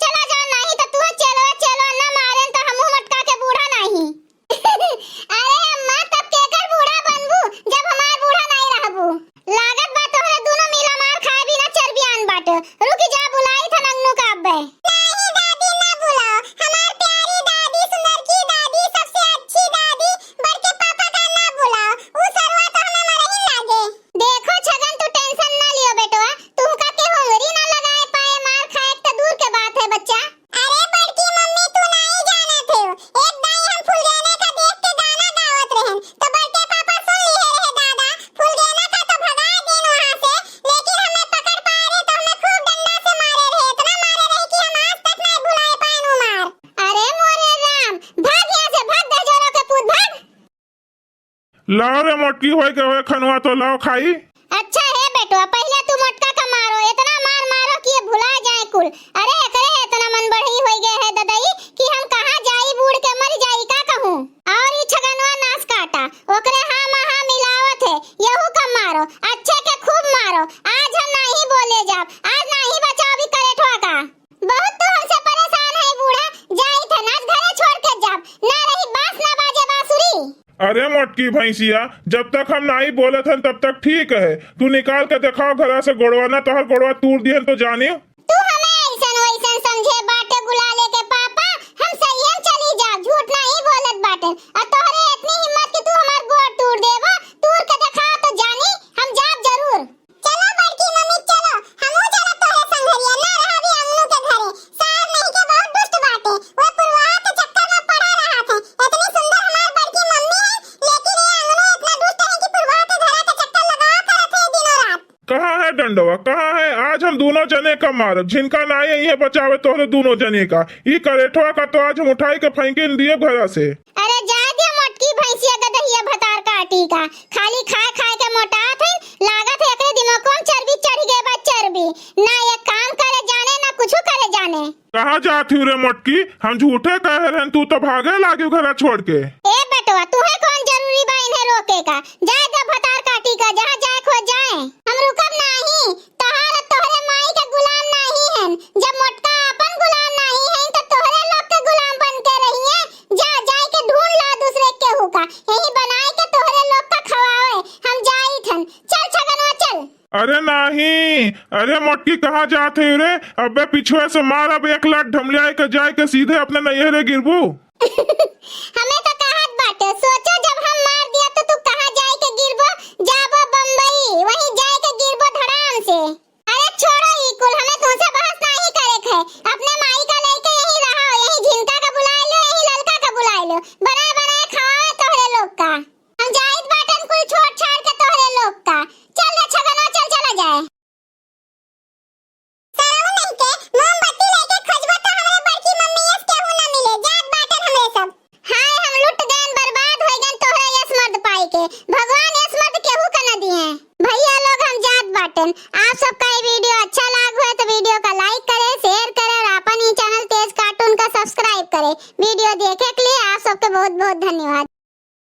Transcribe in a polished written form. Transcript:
चला जा, नहीं तो तू चलो चलो ना मारे तो हमहू मटका के बूढ़ा नहीं। अरे अम्मा तब केकर बूढ़ा बनबू जब हमार बूढ़ा नहीं रहबू। लागत बा तोहरे दोनों मिला मार खाए बिना चर्बियान बाट। रुक जा, बुलाई था नन्नू का अब्बे। नहीं दादी ना बुलाओ, हमार प्यारी दादी, सुंदर की दादी, सबसे अच्छी दादी, बड़के पापा का ना बुलाओ, वो सरवा तो हमें मरही लागे। देखो छगन तू टेंशन ना लियो बेटवा, तुमका के होंगरी ना लगाए पाए मार खाए तो दूर के बात है बच्चा। अरे बड़की मम्मी तू नहीं जाना थे, एक दाई हम फुलगेने का देख के गाना गावत रहन तो बड़के पापा सुन लिए रहे दादा, फुलगेना का तो भगा देन वहां से, लेकिन हमें पकड़ पाए रहे तो हमें खूब डंडा से मारे रहे, इतना मारे रहे कि हम आज तक नहीं भुलाए पाए नु मार। अरे मोरे राम, भाग यहां से, भाग दजोरो के पूत भाग। लाओ रे मोटकी होए के होए खनवा तो लाओ खाई। अच्छा है बेटवा, पहले तू मटका का मारो, इतना मार मारो कि ये भुला जाए कुल। अरे एकरे इतना मन बढ़ी होई गए है ददाई कि हम कहां जाई बूढ़ के मर जाई का कहूं। और ई छगनवा नास काटा ओकरे हां महा मिलावत है, यहू का मारो, अच्छे के खूब मारो। आज हम नहीं बोले जाब, आज नहीं बचाओ भी करेठवा का। बहुत तो हमसे परेशान है बूढ़ा, जाई थे नाच घरे छोड़ के जाब, ना रही बांस ना बाजे बांसुरी। अरे मोटकी भैंसिया, जब तक हम नहीं बोले थे तब तक ठीक है, तू निकाल के दिखाओ घरा से गोड़वा, ना तोहर गोड़वा तूर दिहन तो जानियो। तू हमें ऐसन वैसन समझे बाटे गुलाले के पापा, हम सही हम चली जा, झूठ नहीं बोलत बाटे। और तोहरे इतनी हिम्मत कि तू हमार गोड़ तोड़ देबा, तोड़ के दिखा तो जानी हम जाब जरूर। चलो बड़की मम्मी चलो, हमहू चलो तोहरे संगरिया, ना रहा भी अम्मू के घरे, सार नहीं के बहुत दुष्ट बाटे, वो पुरवाहा के चक्कर में पड़ा रहा थे। इतनी सुंदर हमार बड़की मम्मी है, लेकिन ये अंगनो इतना दुष्ट है कि पुरवाहा के घरा के चक्कर लगावा करत है दिनों रात। कहाँ है डंडवा, कहाँ है? आज हम दोनों जने का मारब, जिनका ना ये बचावे तोहरे दोनों जने का। ई करेठवा का तो आज हम उठाई के फेंके दिए घरा से। अरे जा दिया मोटकी भैंसिया गदहिया भतार काटी का, खाली खाए खाए के मोटात है, लागत है एकरे दिमाग में चर्बी चढ़ गए बा चर्बी, ना ये काम करे जाने ना कुछ करे जाने। कहाँ जाती रे मोटकी, हम झूठे कह रहे, तू तो भागे लागे घरा छोड़ के। ए बेटवा तुहे कौन जरूरी बा इन्हें रोके का, जाए जा भतार काटी का, जहाँ जाए खो जाए, हम रुकब नहीं। तहार तोहरे माई के गुलाम नहीं हैं, जब मोटका अपन गुलाम नहीं हैं तो तोहरे लोग के गुलाम बन के रहिए। जा जाए के ढूंढ ला दूसरे के हुका, यही बनाए के तोहरे लोग का खवावे, हम जाई थन। चल छगनवा चल। अरे नहीं, अरे मोटकी कहाँ जाते रे? अबे पिछुए से मार, अब एक लाख ढमलियाए के जाए के सीधे अपने नैहरे गिरबू। हमें तो कहत बाटे, सोचो जब हम मार दिया तो तू कहाँ जाए के गिरबो, जाबो बम्बई, वहीं जाए के गिरबो धड़ाम से। अरे छोड़ो ई कुल, हमें तुमसे बहस नहीं करे है, अपने माई का लेके यहीं रहो, यहीं झिनका का बुला लो, यहीं ललका का बुला लो, बनाए बनाए खाओ तोहरे लोग का। हम जाइत बाटन कुल छोड़ छाड़ के तोहरे लोग का। चल रे छगना चल चला जाए। सरव नहीं के मोमबत्ती लेके खोजबो तो हमरे बड़की मम्मी यस केहू ना मिले, जात बाटन हमरे सब। हाय हम लुट गएन, बर्बाद हो गएन तोहरे यस मर्द पाई के, भगवान यस मर्द केहू का न दिए। भैया लोग हम जात बाटन, आप सबका ये वीडियो अच्छा लगा